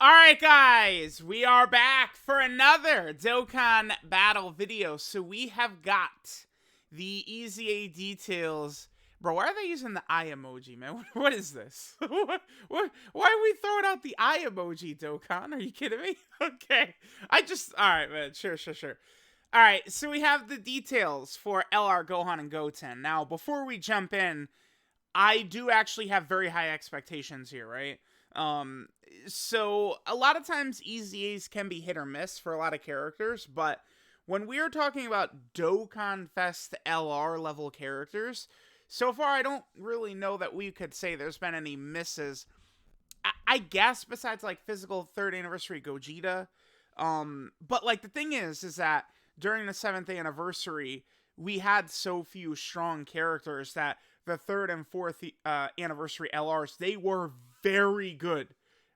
Alright guys, we are back for another Dokkan battle video. So we have got the EZA details. Bro, why are they using the eye emoji, man? What is this? Why are we throwing out the eye emoji, Dokkan? Are you kidding me? Okay. Alright, man. Sure. Alright, so we have the details for LR, Gohan, and Goten. Now, before we jump in, I do actually have very high expectations here, right? So a lot of times EZAs can be hit or miss for a lot of characters, but when we are talking about DOKKANFEST LR level characters, so far I don't really know that we could say there's been any misses. I guess besides like physical 3rd anniversary Gogeta. But like the thing is that during the 7th anniversary, we had so few strong characters that the 3rd and 4th anniversary LRs, they were very good,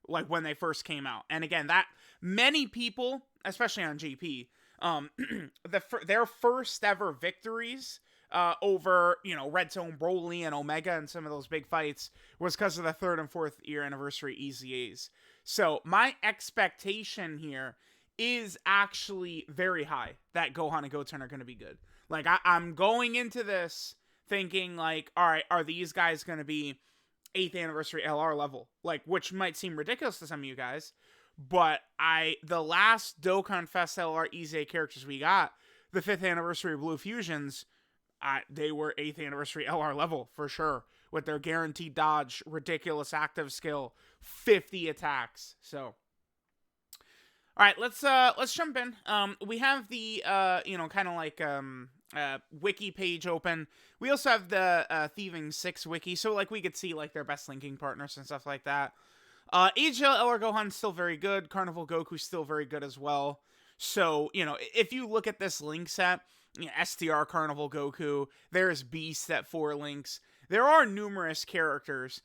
like when they first came out. And again, that many people, especially on GP, their first ever victories over, Red Zone, Broly, and Omega and some of those big fights was because of the 3rd and 4th year anniversary EZAs. So my expectation here is actually very high that Gohan and Goten are going to be good. Like, I'm going into this thinking, like, all right, are these guys going to be 8th anniversary LR level? Like, which might seem ridiculous to some of you guys, but the last DOKKANFEST LR EZA characters we got, the 5th anniversary Blue Fusions, they were 8th anniversary LR level for sure, with their guaranteed dodge, ridiculous active skill, 50 attacks. So, all right, let's jump in. We have the kind of like wiki page open. We also have the Thieving 6 wiki, so like we could see like their best linking partners and stuff like that. AGL LR Gohan's still very good. Carnival Goku's still very good as well. So, if you look at this link set, STR Carnival Goku, there's Beast at 4 links. There are numerous characters.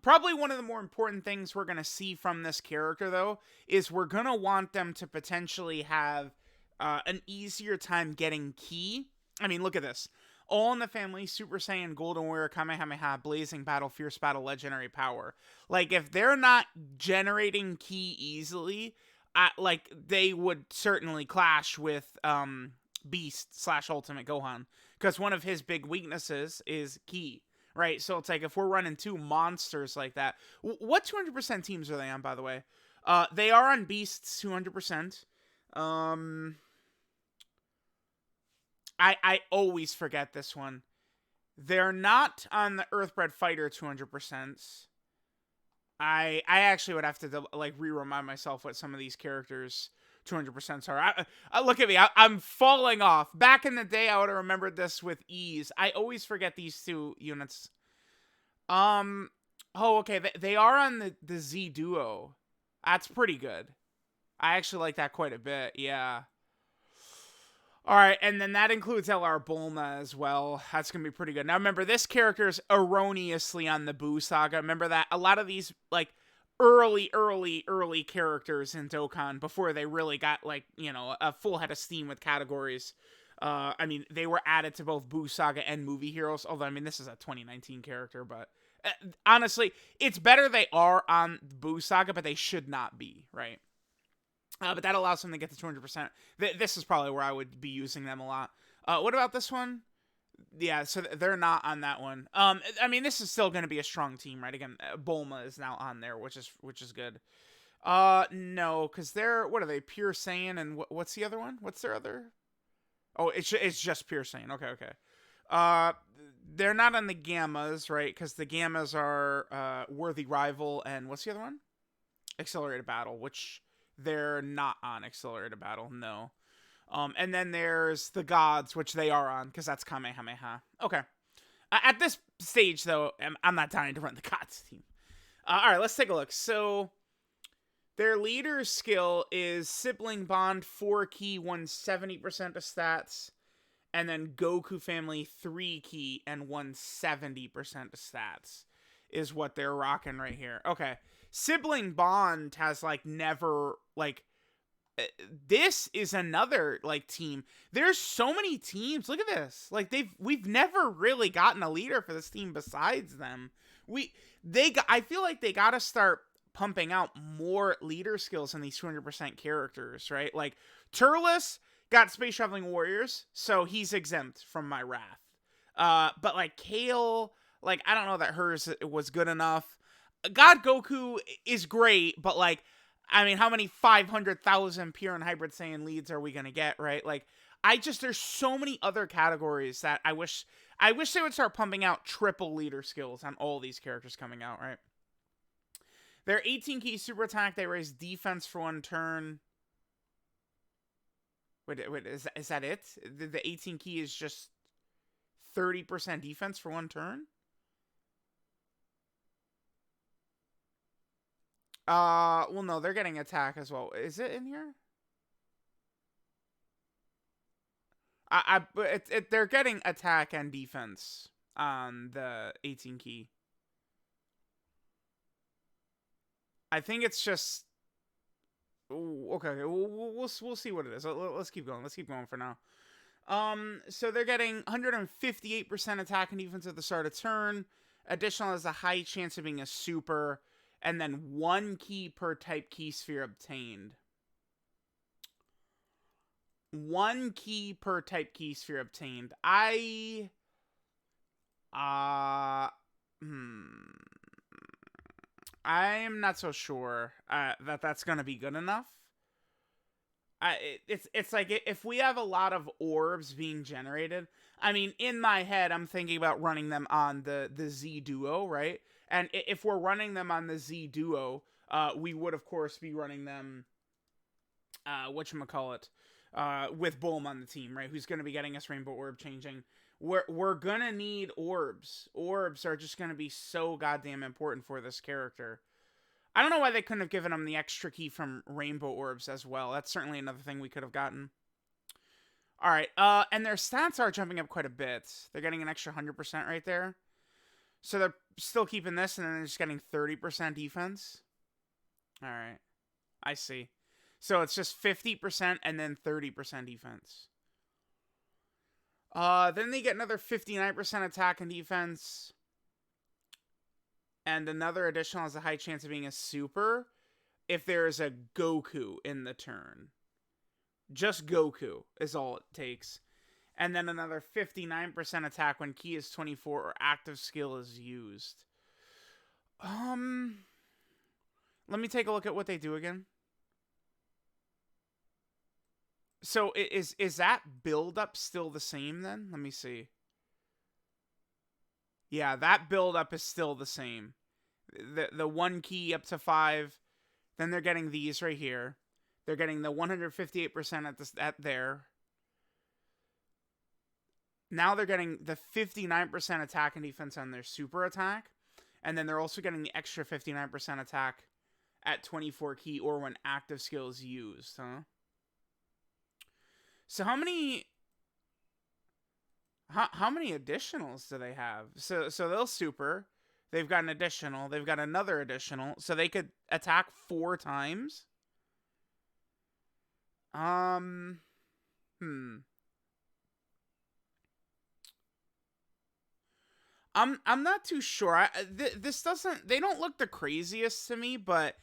Probably one of the more important things we're going to see from this character, though, is we're going to want them to potentially have an easier time getting ki. I mean, look at this. All in the Family, Super Saiyan, Golden Warrior, Kamehameha, Blazing Battle, Fierce Battle, Legendary Power. Like, if they're not generating ki easily, they would certainly clash with Beast / Ultimate Gohan. Because one of his big weaknesses is ki. Right, so it's like if we're running 2 monsters like that. What 200% teams are they on, by the way? They are on Beasts 200%. I always forget this one. They're not on the Earthbred Fighter 200%. I actually would have to re-remind myself what some of these characters 200% are. Look at me. I'm falling off. Back in the day, I would have remembered this with ease. I always forget these 2 units. Oh, okay. They are on the Z Duo. That's pretty good. I actually like that quite a bit. Yeah. All right, and then that includes LR Bulma as well. That's going to be pretty good. Now, remember, this character is erroneously on the Buu Saga. Remember that? A lot of these, early characters in Dokkan, before they really got, a full head of steam with categories. They were added to both Buu Saga and Movie Heroes. Although, this is a 2019 character, but honestly, it's better they are on Buu Saga, but they should not be, right? But that allows them to get to 200%. This is probably where I would be using them a lot. What about this one? Yeah, so they're not on that one. This is still going to be a strong team, right? Again, Bulma is now on there, which is good. No, because they're, what are they? Pure Saiyan, and what's the other one? What's their other? Oh, it's just Pure Saiyan. Okay. They're not on the Gammas, right? Because the Gammas are Worthy Rival, and what's the other one? Accelerated Battle, which they're not on Accelerated Battle, no. And then there's the Gods, which they are on, because that's Kamehameha. Okay. At this stage, though, I'm not dying to run the Gods team. Alright, let's take a look. So, their leader's skill is Sibling Bond, 4 ki, 170% of stats. And then Goku Family, 3 ki, and 170% of stats is what they're rocking right here. Okay. Sibling Bond has, never, this is another, team. There's so many teams. Look at this. We've never really gotten a leader for this team besides them. I feel like they gotta start pumping out more leader skills in these 200% characters, right? Like, Turles got Space Traveling Warriors, so he's exempt from my wrath. But, like, Kale, like, I don't know that hers was good enough. God Goku is great, but, like, I mean, how many 500,000 pure and hybrid Saiyan leads are we gonna get, right? Like, there's so many other categories that I wish they would start pumping out triple leader skills on all these characters coming out, right? Their 18 key super attack, they raise defense for 1 turn. Wait, is that it? The 18 key is just 30% defense for 1 turn? Well, no, they're getting attack as well. Is it in here? They're getting attack and defense on the 18 key. I think it's just... Okay, we'll see what it is. Let's keep going. Let's keep going for now. So they're getting 158% attack and defense at the start of turn. Additional has a high chance of being a super, and then 1 key per type key sphere obtained. 1 key per type key sphere obtained. I'm not so sure that that's gonna be good enough. It's like, if we have a lot of orbs being generated, I mean, in my head, I'm thinking about running them on the Z Duo, right? And if we're running them on the Z Duo, we would, of course, be running them, whatchamacallit, with Bulm on the team, right? Who's going to be getting us Rainbow Orb changing. We're going to need orbs. Orbs are just going to be so goddamn important for this character. I don't know why they couldn't have given him the extra key from Rainbow Orbs as well. That's certainly another thing we could have gotten. Alright, and their stats are jumping up quite a bit. They're getting an extra 100% right there. So they're still keeping this, and then they're just getting 30% defense. Alright, I see. So it's just 50% and then 30% defense. Then they get another 59% attack and defense. And another additional has a high chance of being a super if there is a Goku in the turn. Just Goku is all it takes. And then another 59% attack when key is 24 or active skill is used. Let me take a look at what they do again. So is that build up still the same then? Let me see. Yeah, that build up is still the same. The 1 key up to 5. Then they're getting these right here. They're getting the 158% at there. Now they're getting the 59% attack and defense on their super attack. And then they're also getting the extra 59% attack at 24 key or when active skill is used, huh? So how many additionals do they have? So they'll super. They've got an additional. They've got another additional. So they could attack 4 times. I'm not too sure. This doesn't. They don't look the craziest to me, but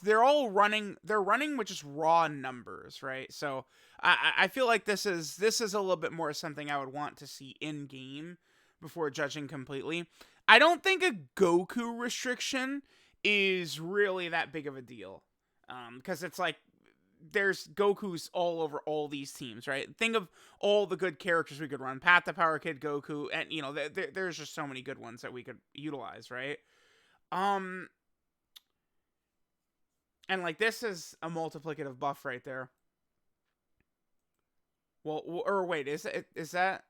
they're all running. They're running with just raw numbers, right? So I feel like this is a little bit more something I would want to see in game before judging completely. I don't think a Goku restriction is really that big of a deal, because it's like there's Gokus all over all these teams, right? Think of all the good characters we could run. Pat the Power Kid, Goku, and, you know, there's just so many good ones that we could utilize, right? And, like, this is a multiplicative buff right there. Well, or wait, is that...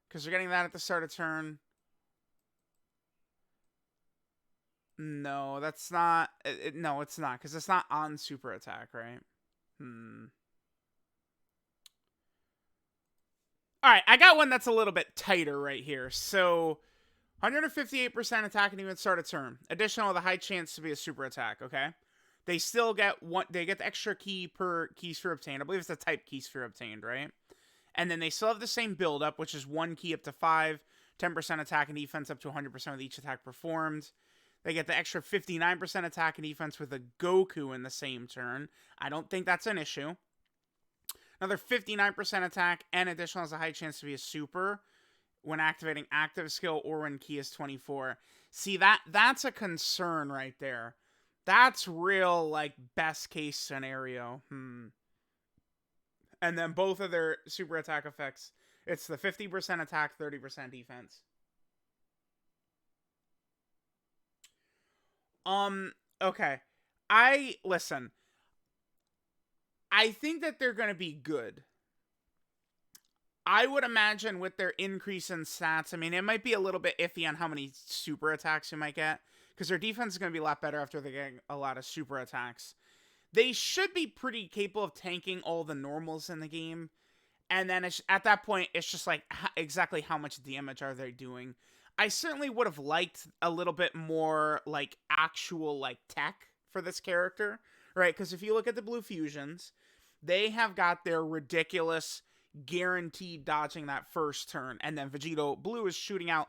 Because they're getting that at the start of turn. No, that's not... no, it's not, because it's not on super attack, right? Alright, I got one that's a little bit tighter right here. So, 158% attack and even start a turn. Additional with a high chance to be a super attack, okay? They still get one... They get the extra key per key sphere obtained. I believe it's the type key sphere obtained, right? And then they still have the same build-up, which is 1 key up to 5, 10% attack and defense up to 100% with each attack performed. They get the extra 59% attack and defense with a Goku in the same turn. I don't think that's an issue. Another 59% attack and additional has a high chance to be a super when activating active skill or when ki is 24. See, that's a concern right there. That's real, like, best case scenario. And then both of their super attack effects, it's the 50% attack, 30% defense. Okay. Listen. I think that they're going to be good. I would imagine with their increase in stats, I mean, it might be a little bit iffy on how many super attacks you might get, because their defense is going to be a lot better after they get a lot of super attacks. They should be pretty capable of tanking all the normals in the game, and then at that point, it's just like, exactly how much damage are they doing? I certainly would have liked a little bit more, like, actual, like, tech for this character, right? Because if you look at the Blue Fusions, they have got their ridiculous guaranteed dodging that first turn, and then Vegito Blue is shooting out,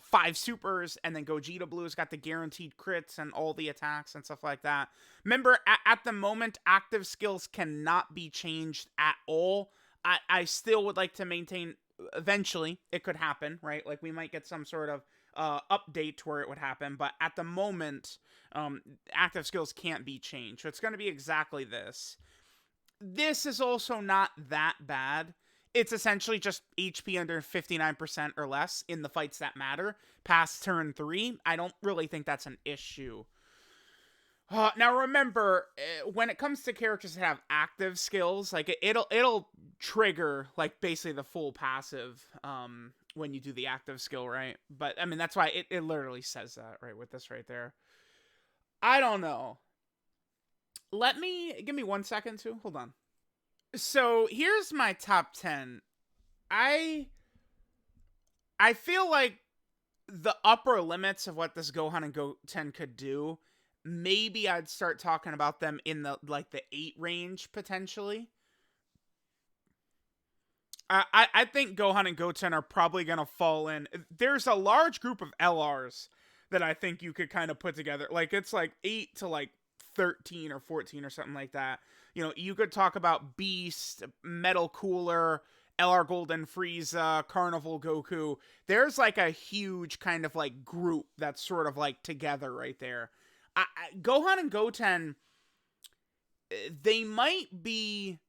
5 supers, and then Gogeta Blue's got the guaranteed crits and all the attacks and stuff like that. Remember, at the moment, active skills cannot be changed at all. I still would like to maintain, eventually, it could happen, right? Like, we might get some sort of update to where it would happen, but at the moment, active skills can't be changed. So it's going to be exactly this. This is also not that bad. It's essentially just HP under 59% or less in the fights that matter. Past turn 3, I don't really think that's an issue. Now remember, when it comes to characters that have active skills, like it'll trigger like basically the full passive when you do the active skill, right? But I mean that's why it literally says that right with this right there. I don't know. Give me 1 second too. Hold on. So here's my top 10. I feel like the upper limits of what this Gohan and Goten could do, maybe I'd start talking about them in the 8 range potentially. I think Gohan and Goten are probably gonna fall in. There's a large group of LRs that I think you could kind of put together. Like it's like 8 to 13 or 14 or something like that. You could talk about Beast, Metal Cooler, LR Golden Frieza, Carnival Goku. There's like a huge kind of group that's sort of together right there. Gohan and Goten, they might be...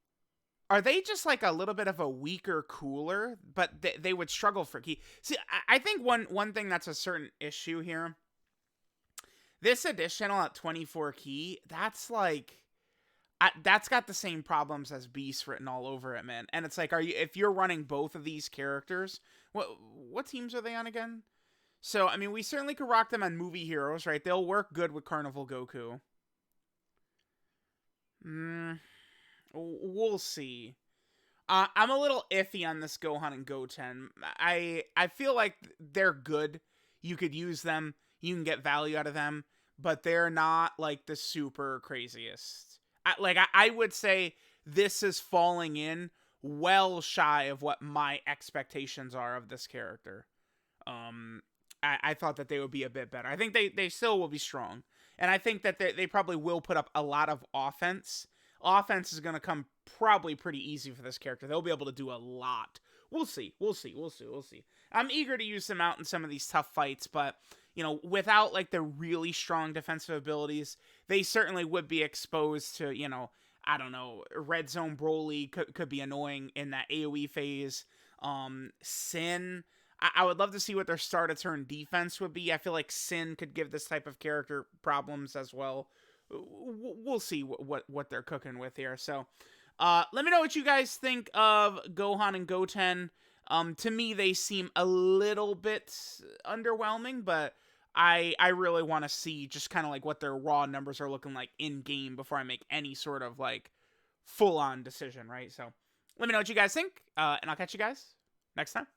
Are they just a little bit of a weaker Cooler, but they would struggle for ki? See, I think one thing that's a certain issue here, this additional at 24 ki, that's that's got the same problems as Beast written all over it, man. And it's if you're running both of these characters, what teams are they on again? So, I mean, we certainly could rock them on movie heroes, right? They'll work good with Carnival Goku. We'll see. I'm a little iffy on this Gohan and Goten. I feel like they're good. You could use them. You can get value out of them. But they're not, the super craziest. I would say this is falling in well shy of what my expectations are of this character. I thought that they would be a bit better. I think they still will be strong. And I think that they probably will put up a lot of offense. Offense is going to come probably pretty easy for this character. They'll be able to do a lot. We'll see. I'm eager to use them out in some of these tough fights, but... without the really strong defensive abilities, they certainly would be exposed to, I don't know, Red Zone Broly could be annoying in that AoE phase. Sin, I would love to see what their start of turn defense would be. I feel like Sin could give this type of character problems as well. We'll see what they're cooking with here. So, let me know what you guys think of Gohan and Goten. To me, they seem a little bit underwhelming, but I really want to see just kind of what their raw numbers are looking like in game before I make any sort of full on decision, right? So let me know what you guys think, and I'll catch you guys next time.